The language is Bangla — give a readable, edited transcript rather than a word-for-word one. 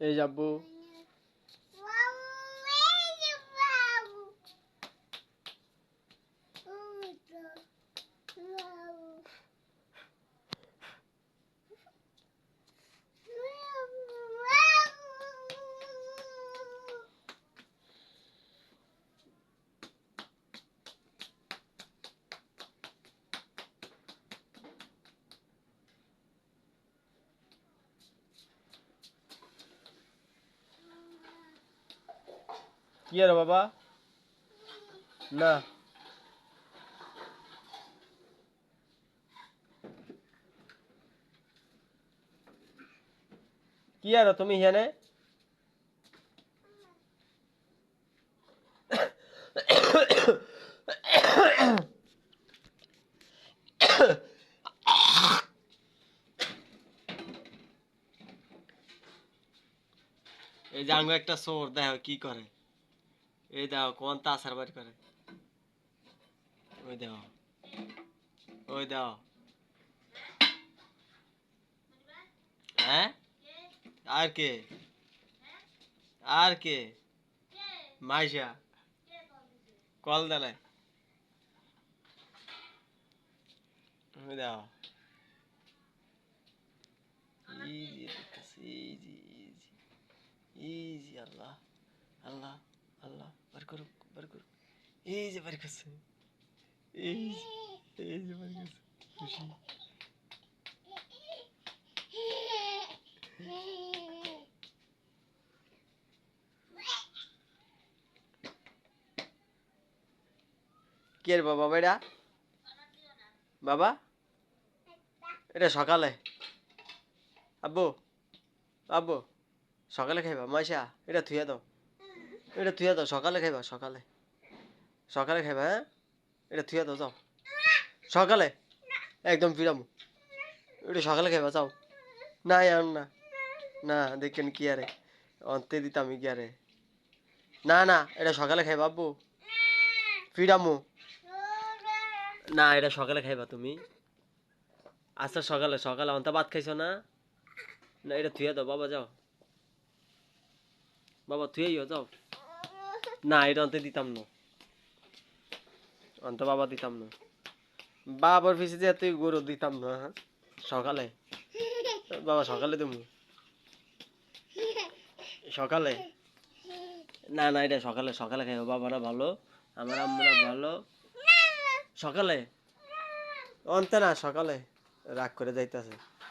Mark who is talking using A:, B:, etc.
A: এই যাবো কি আর বাবা না কি আর তুমি এখানে এই যে আঙ্গু একটা চোর দেখো কি করে এই দেখো কোন তাসার বাড়ি করে ওই দেখো ওই দেখো হ্যাঁ আর কে আর কে মাইশা কল দেয় ওই দেখো ইজি দেখতেছি ইজি ইজি ইজি আল্লাহ আল্লাহ আল্লাহ বার করুক এই যে বার করছে এই যে বার করছে খুশি কে রে বাবা এটা বাবা এটা সকালে আব্বু আব্বু সকালে খাইবা মাইশা এটা থুয়া দাও সকালে খাইবা সকালে খাইবা হ্যাঁ এটা থুয়া দাও যাও সকালে একদম ফিরামু এটা সকালে খাইবা যাও না আর না না দেখেন কি আরে অন্তে দিতাম কি আরে না না এটা সকালে খাইবা আব্বু ফিরামু না এটা সকালে খাইবা তুমি আচ্ছা সকালে অন্তা ভাত খাইছো না না এটা থুয়া দাও বাবা যাও বাবা থুয়াইও যাও না এটা অন্তে দিতাম না অন্ত বাবা দিতাম না বাবার পিছে যে তুই গরু দিতাম না হ্যাঁ সকালে বাবা সকালে তুমি সকালে না না এটা সকালে খাইবো বাবারা ভালো আমার আম্মুরা ভালো সকালে অন্তে না সকালে রাগ করে যাইতেছে